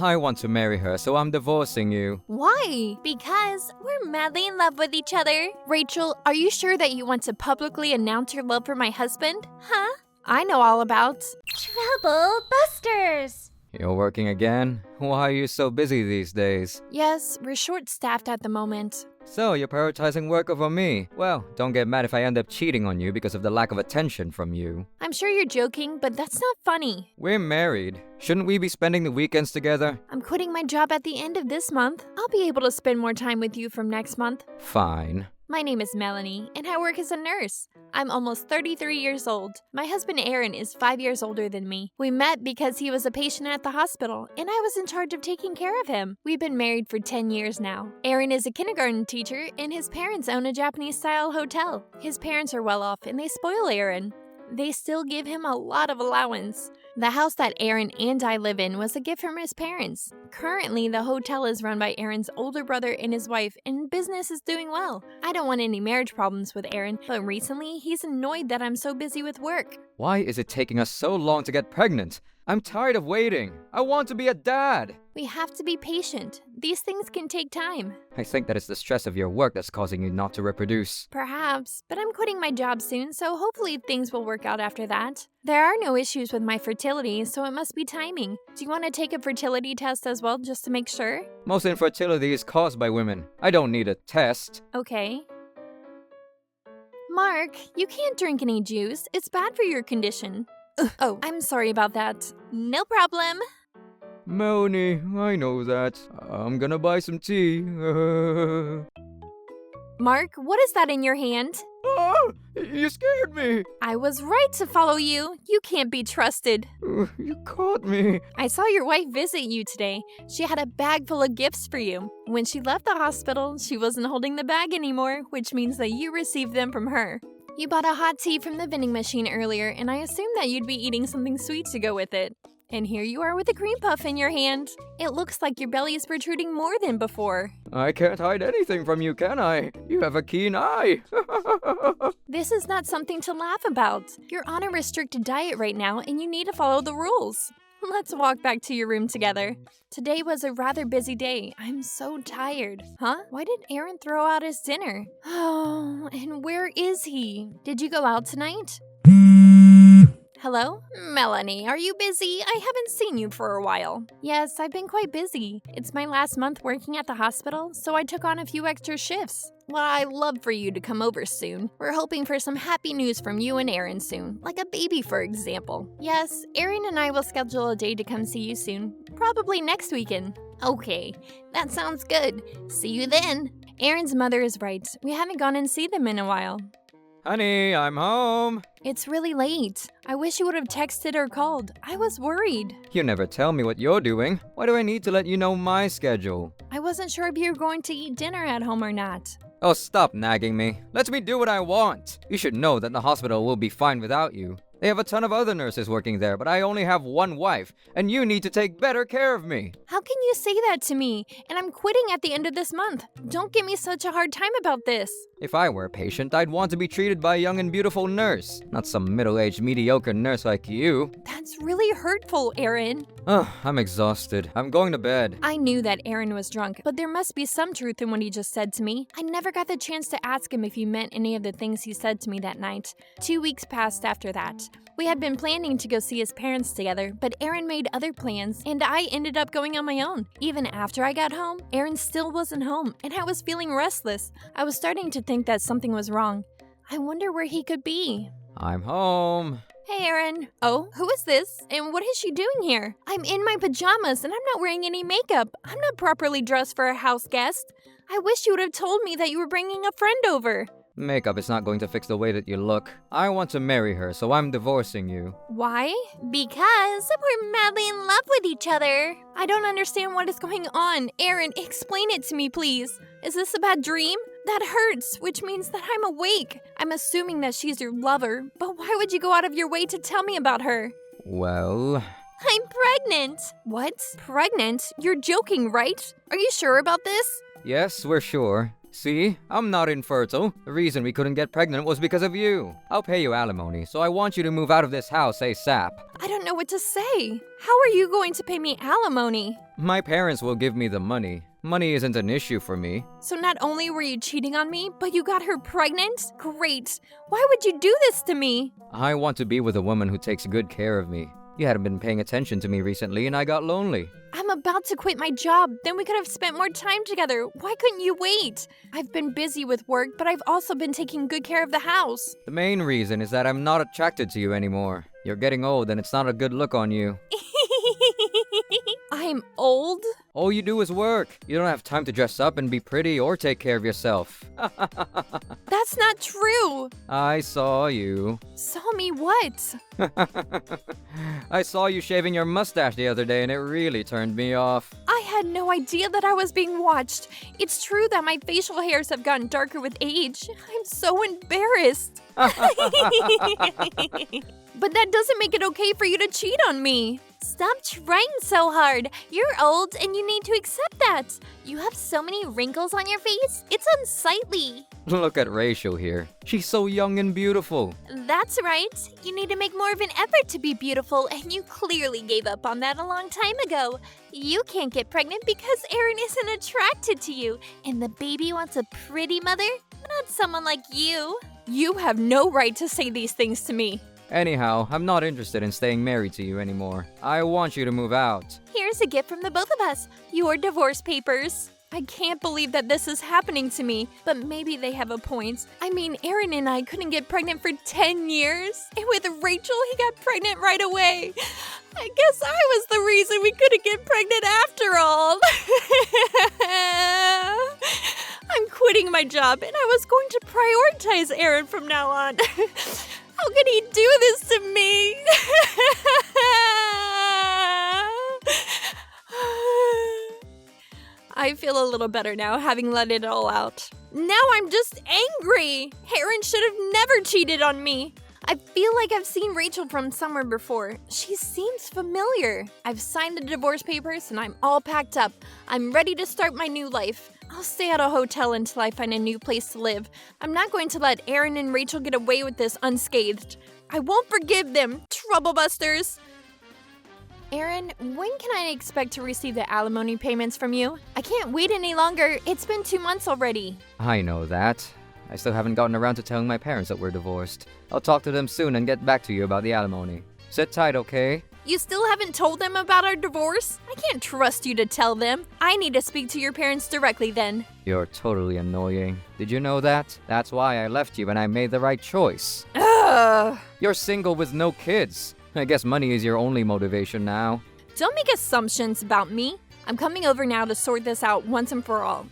I want to marry her, so I'm divorcing you. Why? Because we're madly in love with each other. Rachel, are you sure that you want to publicly announce your love for my husband? Huh? I know all about Trouble Busters! You're working again? Why are you so busy these days? Yes, we're short-staffed at the moment. So, you're prioritizing work over me. Well, don't get mad if I end up cheating on you because of the lack of attention from you. I'm sure you're joking, but that's not funny. We're married. Shouldn't we be spending the weekends together? I'm quitting my job at the end of this month. I'll be able to spend more time with you from next month. Fine. My name is Melanie, and I work as a nurse. I'm almost 33 years old. My husband Aaron is 5 years older than me. We met because he was a patient at the hospital, and I was in charge of taking care of him. We've been married for 10 years now. Aaron is a kindergarten teacher, and his parents own a Japanese-style hotel. His parents are well off, and they spoil Aaron. They still give him a lot of allowance. The house that Aaron and I live in was a gift from his parents. Currently, the hotel is run by Aaron's older brother and his wife, and business is doing well. I don't want any marriage problems with Aaron, but recently he's annoyed that I'm so busy with work. Why is it taking us so long to get pregnant? I'm tired of waiting. I want to be a dad. We have to be patient. These things can take time. I think that it's the stress of your work that's causing you not to reproduce. Perhaps, but I'm quitting my job soon, so hopefully things will work out after that. There are no issues with my fertility, so it must be timing. Do you want to take a fertility test as well, just to make sure? Most infertility is caused by women. I don't need a test. Okay. Mark, you can't drink any juice. It's bad for your condition. Oh, I'm sorry about that. No problem. Melanie, I know that. I'm gonna buy some tea. Mark, what is that in your hand? Oh, you scared me. I was right to follow you. You can't be trusted. You caught me. I saw your wife visit you today. She had a bag full of gifts for you. When she left the hospital, she wasn't holding the bag anymore, which means that you received them from her. You bought a hot tea from the vending machine earlier, and I assumed that you'd be eating something sweet to go with it. And here you are with a cream puff in your hand. It looks like your belly is protruding more than before. I can't hide anything from you, can I? You have a keen eye. This is not something to laugh about. You're on a restricted diet right now, and you need to follow the rules. Let's walk back to your room together. Today was a rather busy day. I'm so tired. Huh? Why did Aaron throw out his dinner? Oh, and where is he? Did you go out tonight? Hello? Melanie, are you busy? I haven't seen you for a while. Yes, I've been quite busy. It's my last month working at the hospital, so I took on a few extra shifts. Well, I'd love for you to come over soon. We're hoping for some happy news from you and Aaron soon, like a baby, for example. Yes, Aaron and I will schedule a day to come see you soon, probably next weekend. Okay, that sounds good. See you then. Aaron's mother is right. We haven't gone and seen them in a while. Honey, I'm home. It's really late. I wish you would have texted or called. I was worried. You never tell me what you're doing. Why do I need to let you know my schedule? I wasn't sure if you were going to eat dinner at home or not. Oh, stop nagging me. Let me do what I want. You should know that the hospital will be fine without you. They have a ton of other nurses working there, but I only have one wife, and you need to take better care of me. How can you say that to me? And I'm quitting at the end of this month. Don't give me such a hard time about this. If I were a patient, I'd want to be treated by a young and beautiful nurse, not some middle-aged mediocre nurse like you. That's really hurtful, Aaron. I'm exhausted. I'm going to bed. I knew that Aaron was drunk, but there must be some truth in what he just said to me. I never got the chance to ask him if he meant any of the things he said to me that night. 2 weeks passed after that. We had been planning to go see his parents together, but Aaron made other plans, and I ended up going on my own. Even after I got home, Aaron still wasn't home, and I was feeling restless. I was starting to think that something was wrong. I wonder where he could be. I'm home. Hey, Aaron. Oh, who is this? And what is she doing here? I'm in my pajamas, and I'm not wearing any makeup. I'm not properly dressed for a house guest. I wish you would have told me that you were bringing a friend over. Makeup is not going to fix the way that you look. I want to marry her, so I'm divorcing you. Why? Because we're madly in love with each other. I don't understand what is going on. Aaron, explain it to me, please. Is this a bad dream? That hurts, which means that I'm awake. I'm assuming that she's your lover, but why would you go out of your way to tell me about her? Well... I'm pregnant. What? Pregnant? You're joking, right? Are you sure about this? Yes, we're sure. See, I'm not infertile. The reason we couldn't get pregnant was because of you. I'll pay you alimony, so I want you to move out of this house ASAP. I don't know what to say. How are you going to pay me alimony? My parents will give me the money. Money isn't an issue for me. So not only were you cheating on me, but you got her pregnant? Great. Why would you do this to me? I want to be with a woman who takes good care of me. You hadn't been paying attention to me recently and I got lonely. I'm about to quit my job. Then we could have spent more time together. Why couldn't you wait? I've been busy with work, but I've also been taking good care of the house. The main reason is that I'm not attracted to you anymore. You're getting old and it's not a good look on you. I'm old? All you do is work. You don't have time to dress up and be pretty or take care of yourself. That's not true. I saw you. Saw me what? I saw you shaving your mustache the other day and it really turned me off. I had no idea that I was being watched. It's true that my facial hairs have gotten darker with age. I'm so embarrassed. But that doesn't make it okay for you to cheat on me. Stop trying so hard. You're old and you need to accept that. You have so many wrinkles on your face. It's unsightly. Look at Rachel here. She's so young and beautiful. That's right. You need to make more of an effort to be beautiful, and you clearly gave up on that a long time ago. You can't get pregnant because Aaron isn't attracted to you, and the baby wants a pretty mother, not someone like you. You have no right to say these things to me. Anyhow, I'm not interested in staying married to you anymore. I want you to move out. Here's a gift from the both of us. Your divorce papers. I can't believe that this is happening to me, but maybe they have a point. I mean, Aaron and I couldn't get pregnant for 10 years, and with Rachel, he got pregnant right away. I guess I was the reason we couldn't get pregnant after all. I'm quitting my job, and I was going to prioritize Aaron from now on. How could he do this to me? I feel a little better now, having let it all out. Now I'm just angry! Aaron should have never cheated on me! I feel like I've seen Rachel from somewhere before. She seems familiar. I've signed the divorce papers and I'm all packed up. I'm ready to start my new life. I'll stay at a hotel until I find a new place to live. I'm not going to let Aaron and Rachel get away with this unscathed. I won't forgive them, troublebusters! Aaron, when can I expect to receive the alimony payments from you? I can't wait any longer. It's been 2 months already. I know that. I still haven't gotten around to telling my parents that we're divorced. I'll talk to them soon and get back to you about the alimony. Sit tight, okay? You still haven't told them about our divorce? I can't trust you to tell them. I need to speak to your parents directly then. You're totally annoying. Did you know that? That's why I left you and I made the right choice. Ugh! You're single with no kids. I guess money is your only motivation now. Don't make assumptions about me. I'm coming over now to sort this out once and for all.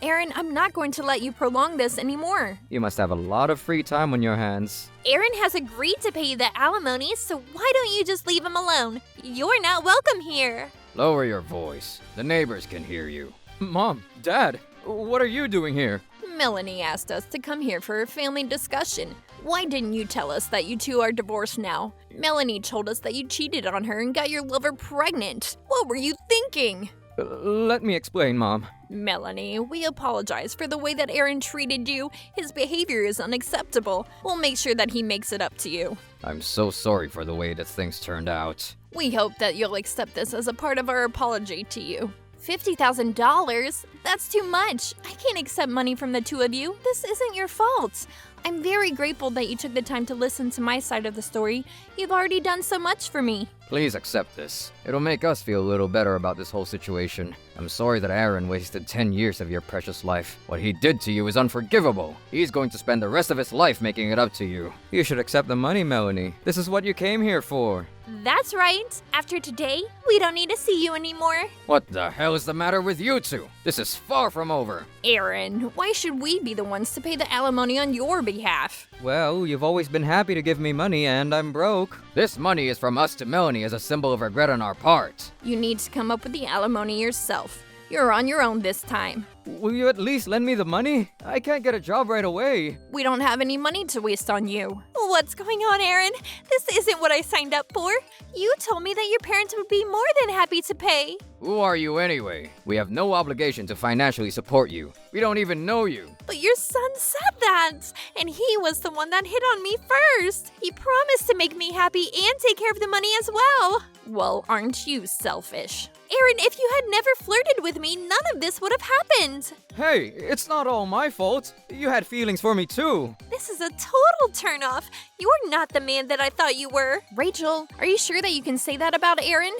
Aaron, I'm not going to let you prolong this anymore. You must have a lot of free time on your hands. Aaron has agreed to pay you the alimony, so why don't you just leave him alone? You're not welcome here. Lower your voice. The neighbors can hear you. Mom, Dad, what are you doing here? Melanie asked us to come here for a family discussion. Why didn't you tell us that you two are divorced now? Melanie told us that you cheated on her and got your lover pregnant. What were you thinking? Let me explain, Mom. Melanie, we apologize for the way that Aaron treated you. His behavior is unacceptable. We'll make sure that he makes it up to you. I'm so sorry for the way that things turned out. We hope that you'll accept this as a part of our apology to you. $50,000? That's too much. I can't accept money from the two of you. This isn't your fault. I'm very grateful that you took the time to listen to my side of the story. You've already done so much for me. Please accept this. It'll make us feel a little better about this whole situation. I'm sorry that Aaron wasted 10 years of your precious life. What he did to you is unforgivable. He's going to spend the rest of his life making it up to you. You should accept the money, Melanie. This is what you came here for. That's right. After today, we don't need to see you anymore. What the hell is the matter with you two? This is far from over. Aaron, why should we be the ones to pay the alimony on your behalf? Well, you've always been happy to give me money and I'm broke. This money is from us to Melanie as a symbol of regret on our part. You need to come up with the alimony yourself. You're on your own this time. Will you at least lend me the money? I can't get a job right away. We don't have any money to waste on you. What's going on, Aaron? This isn't what I signed up for. You told me that your parents would be more than happy to pay. Who are you anyway? We have no obligation to financially support you. We don't even know you. But your son said that, and he was the one that hit on me first. He promised to make me happy and take care of the money as well. Well, aren't you selfish? Aaron, if you had never flirted with me, none of this would have happened. Hey, it's not all my fault. You had feelings for me too. This is a total turnoff. You're not the man that I thought you were. Rachel, are you sure that you can say that about Aaron?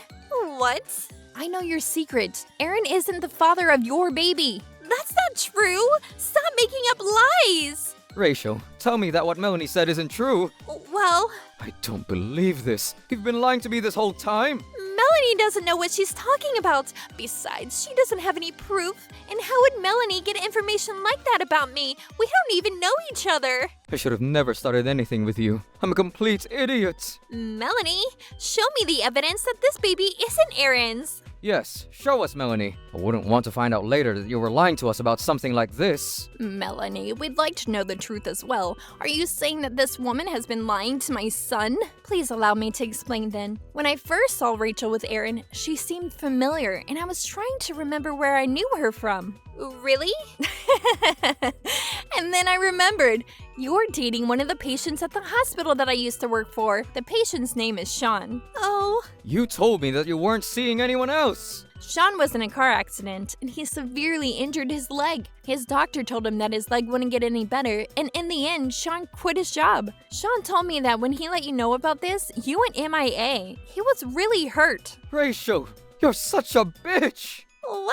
What? I know your secret. Aaron isn't the father of your baby. That's not true. Stop making up lies. Rachel, tell me that what Melanie said isn't true. Well, I don't believe this. You've been lying to me this whole time. Melanie doesn't know what she's talking about. Besides, she doesn't have any proof. And how would Melanie get information like that about me? We don't even know each other. I should have never started anything with you. I'm a complete idiot. Melanie, show me the evidence that this baby isn't Aaron's. Yes, show us, Melanie. I wouldn't want to find out later that you were lying to us about something like this. Melanie, we'd like to know the truth as well. Are you saying that this woman has been lying to my son? Please allow me to explain then. When I first saw Rachel with Aaron, she seemed familiar, and I was trying to remember where I knew her from. Really? And then I remembered. You're dating one of the patients at the hospital that I used to work for. The patient's name is Sean. Oh. You told me that you weren't seeing anyone else. Sean was in a car accident, and he severely injured his leg. His doctor told him that his leg wouldn't get any better, and in the end, Sean quit his job. Sean told me that when he let you know about this, you went MIA. He was really hurt. Rachel, you're such a bitch. Well,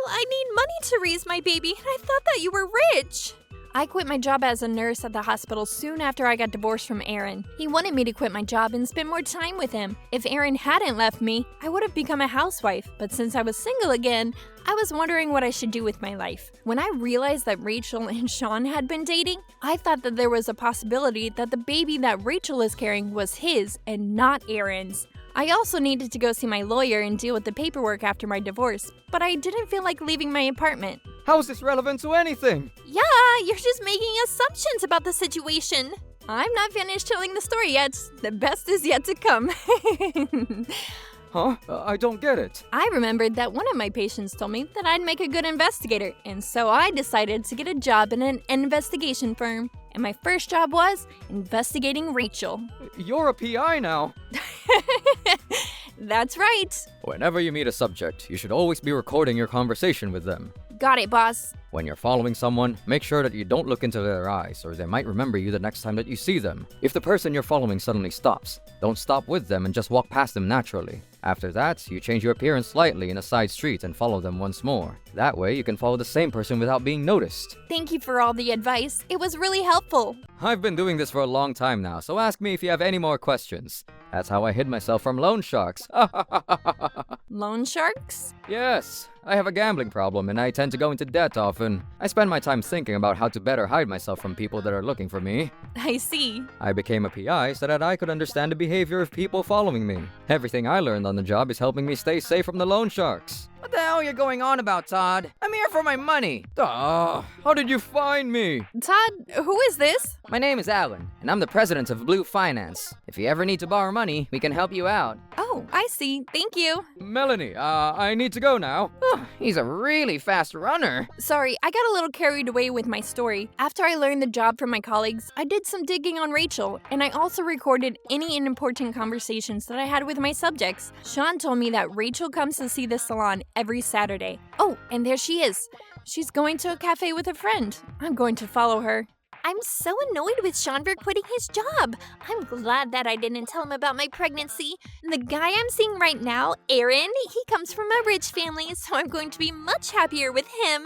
I need money to raise my baby, and I thought that you were rich. I quit my job as a nurse at the hospital soon after I got divorced from Aaron. He wanted me to quit my job and spend more time with him. If Aaron hadn't left me, I would have become a housewife. But since I was single again, I was wondering what I should do with my life. When I realized that Rachel and Sean had been dating, I thought that there was a possibility that the baby that Rachel is carrying was his and not Aaron's. I also needed to go see my lawyer and deal with the paperwork after my divorce, but I didn't feel like leaving my apartment. How is this relevant to anything? Yeah, you're just making assumptions about the situation. I'm not finished telling the story yet. The best is yet to come. Huh? I don't get it. I remembered that one of my patients told me that I'd make a good investigator, and so I decided to get a job in an investigation firm. And my first job was investigating Rachel. You're a PI now. That's right. Whenever you meet a subject, you should always be recording your conversation with them. Got it, boss. When you're following someone, make sure that you don't look into their eyes, or they might remember you the next time that you see them. If the person you're following suddenly stops, don't stop with them and just walk past them naturally. After that, you change your appearance slightly in a side street and follow them once more. That way, you can follow the same person without being noticed. Thank you for all the advice. It was really helpful. I've been doing this for a long time now, so ask me if you have any more questions. That's how I hid myself from loan sharks. Loan sharks? Yes, I have a gambling problem and I tend to go into debt often. I spend my time thinking about how to better hide myself from people that are looking for me. I see. I became a PI so that I could understand the behavior of people following me. Everything I learned on the job is helping me stay safe from the loan sharks. What the hell are you going on about, Todd? I'm here for my money. How did you find me? Todd, who is this? My name is Alan, and I'm the president of Blue Finance. If you ever need to borrow money, we can help you out. Oh, I see. Thank you. Melanie, I need to go now. He's a really fast runner. Sorry, I got a little carried away with my story. After I learned the job from my colleagues, I did some digging on Rachel, and I also recorded any important conversations that I had with my subjects. Sean told me that Rachel comes to see the salon every Saturday. Oh, and there she is. She's going to a cafe with a friend. I'm going to follow her. I'm so annoyed with Sean for quitting his job. I'm glad that I didn't tell him about my pregnancy. The guy I'm seeing right now, Aaron, he comes from a rich family, so I'm going to be much happier with him.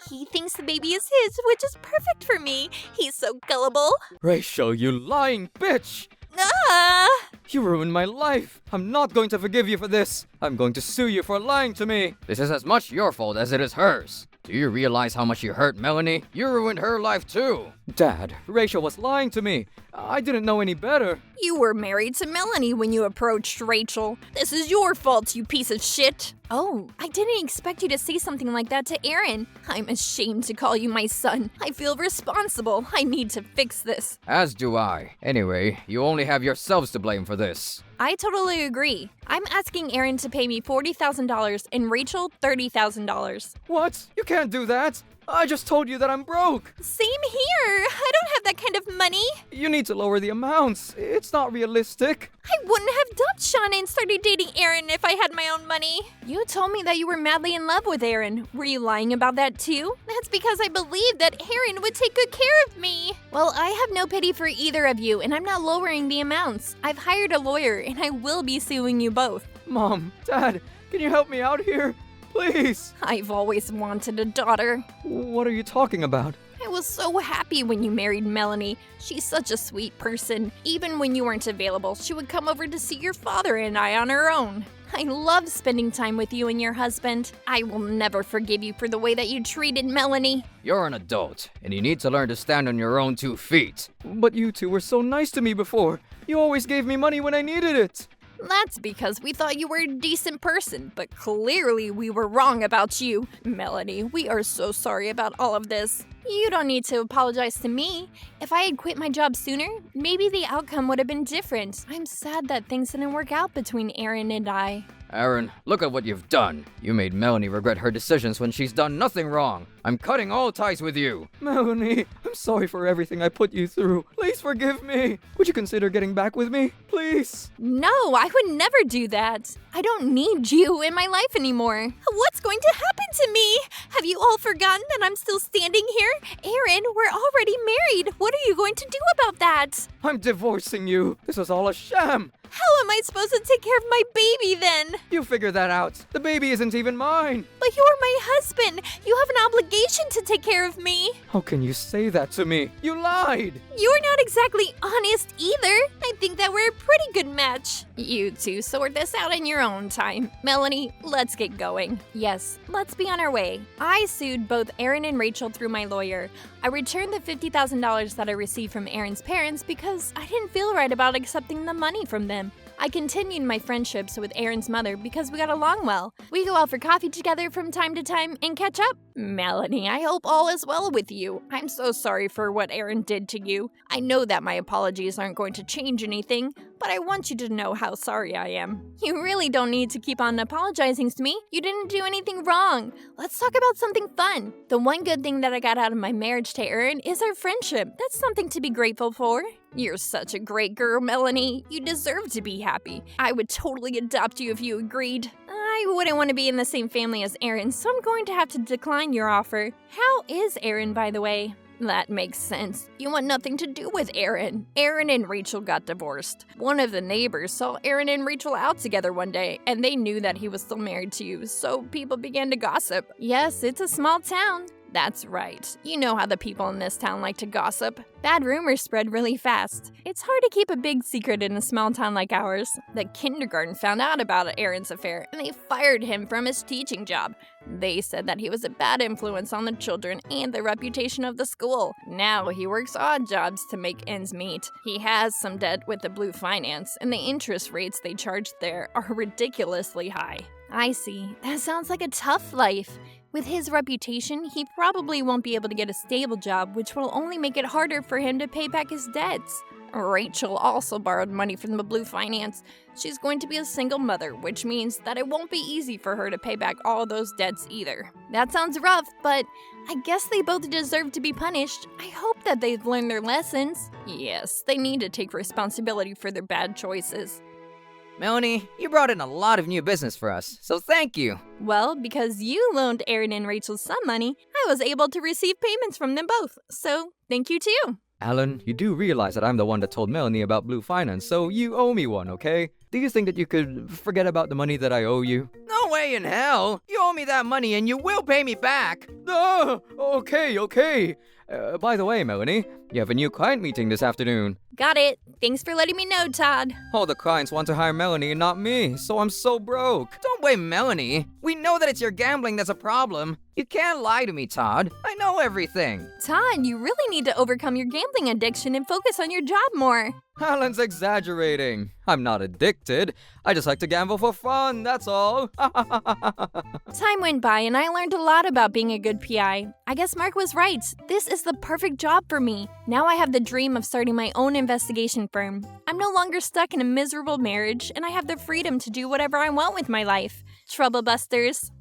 He thinks the baby is his, which is perfect for me. He's so gullible. Rachel, you lying bitch! Ah! You ruined my life. I'm not going to forgive you for this. I'm going to sue you for lying to me. This is as much your fault as it is hers. Do you realize how much you hurt Melanie? You ruined her life too. Dad, Rachel was lying to me. I didn't know any better. You were married to Melanie when you approached Rachel. This is your fault, you piece of shit. Oh, I didn't expect you to say something like that to Aaron. I'm ashamed to call you my son. I feel responsible. I need to fix this. As do I. Anyway, you only have yourselves to blame for this. I totally agree. I'm asking Aaron to pay me $40,000 and Rachel $30,000. What? You can't do that! I just told you that I'm broke! Same here. I don't have that kind of money. You need to lower the amounts. It's not realistic. I wouldn't have dumped Shauna and started dating Aaron if I had my own money. You told me that you were madly in love with Aaron. Were you lying about that too? That's because I believed that Aaron would take good care of me. Well, I have no pity for either of you, and I'm not lowering the amounts. I've hired a lawyer, and I will be suing you both. Mom, Dad, can you help me out here? Please! I've always wanted a daughter. What are you talking about? I was so happy when you married Melanie. She's such a sweet person. Even when you weren't available, she would come over to see your father and I on her own. I love spending time with you and your husband. I will never forgive you for the way that you treated Melanie. You're an adult, and you need to learn to stand on your own 2 feet. But you two were so nice to me before. You always gave me money when I needed it. That's because we thought you were a decent person, but clearly we were wrong about you. Melanie, we are so sorry about all of this. You don't need to apologize to me. If I had quit my job sooner, maybe the outcome would have been different. I'm sad that things didn't work out between Aaron and I. Aaron, look at what you've done. You made Melanie regret her decisions when she's done nothing wrong. I'm cutting all ties with you. Melanie, I'm sorry for everything I put you through. Please forgive me. Would you consider getting back with me? Please. No, I would never do that. I don't need you in my life anymore. What's going to happen to me? Have you all forgotten that I'm still standing here? Aaron, we're already married. What are you going to do about that? I'm divorcing you. This is all a sham. How am I supposed to take care of my baby then? You figure that out. The baby isn't even mine. But you're my husband. You have an obligation to take care of me. How can you say that to me? You lied. You're not exactly honest either. I think that we're a pretty good match. You two sort this out in your own time. Melanie, let's get going. Yes, let's be on our way. I sued both Aaron and Rachel through my lawyer. I returned the $50,000 that I received from Aaron's parents because I didn't feel right about accepting the money from them. I continued my friendships with Aaron's mother because we got along well. We go out for coffee together from time to time and catch up. Melanie, I hope all is well with you. I'm so sorry for what Aaron did to you. I know that my apologies aren't going to change anything, but I want you to know how sorry I am. You really don't need to keep on apologizing to me. You didn't do anything wrong. Let's talk about something fun. The one good thing that I got out of my marriage to Aaron is our friendship. That's something to be grateful for. You're such a great girl, Melanie. You deserve to be happy. I would totally adopt you if you agreed. I wouldn't want to be in the same family as Aaron, so I'm going to have to decline your offer. How is Aaron, by the way? That makes sense. You want nothing to do with Aaron. Aaron and Rachel got divorced. One of the neighbors saw Aaron and Rachel out together one day, and they knew that he was still married to you, so people began to gossip. Yes, it's a small town. That's right. You know how the people in this town like to gossip. Bad rumors spread really fast. It's hard to keep a big secret in a small town like ours. The kindergarten found out about Aaron's affair, and they fired him from his teaching job. They said that he was a bad influence on the children and the reputation of the school. Now he works odd jobs to make ends meet. He has some debt with the Blue Finance, and the interest rates they charge there are ridiculously high. I see. That sounds like a tough life. With his reputation, he probably won't be able to get a stable job, which will only make it harder for him to pay back his debts. Rachel also borrowed money from the Blue Finance. She's going to be a single mother, which means that it won't be easy for her to pay back all those debts either. That sounds rough, but I guess they both deserve to be punished. I hope that they've learned their lessons. Yes, they need to take responsibility for their bad choices. Melanie, you brought in a lot of new business for us, so thank you. Well, because you loaned Aaron and Rachel some money, I was able to receive payments from them both, so thank you too. Alan, you do realize that I'm the one that told Melanie about Blue Finance, so you owe me one, okay? Do you think that you could forget about the money that I owe you? No way in hell! You owe me that money and you will pay me back! Okay. By the way, Melanie, you have a new client meeting this afternoon. Got it. Thanks for letting me know, Todd. All the clients want to hire Melanie and not me, so I'm so broke. Don't blame Melanie. We know that it's your gambling that's a problem. You can't lie to me, Todd. I know everything. Todd, you really need to overcome your gambling addiction and focus on your job more. Alan's exaggerating. I'm not addicted. I just like to gamble for fun, that's all. Time went by and I learned a lot about being a good PI. I guess Mark was right. This is the perfect job for me. Now I have the dream of starting my own investigation firm. I'm no longer stuck in a miserable marriage, and I have the freedom to do whatever I want with my life. Trouble busters.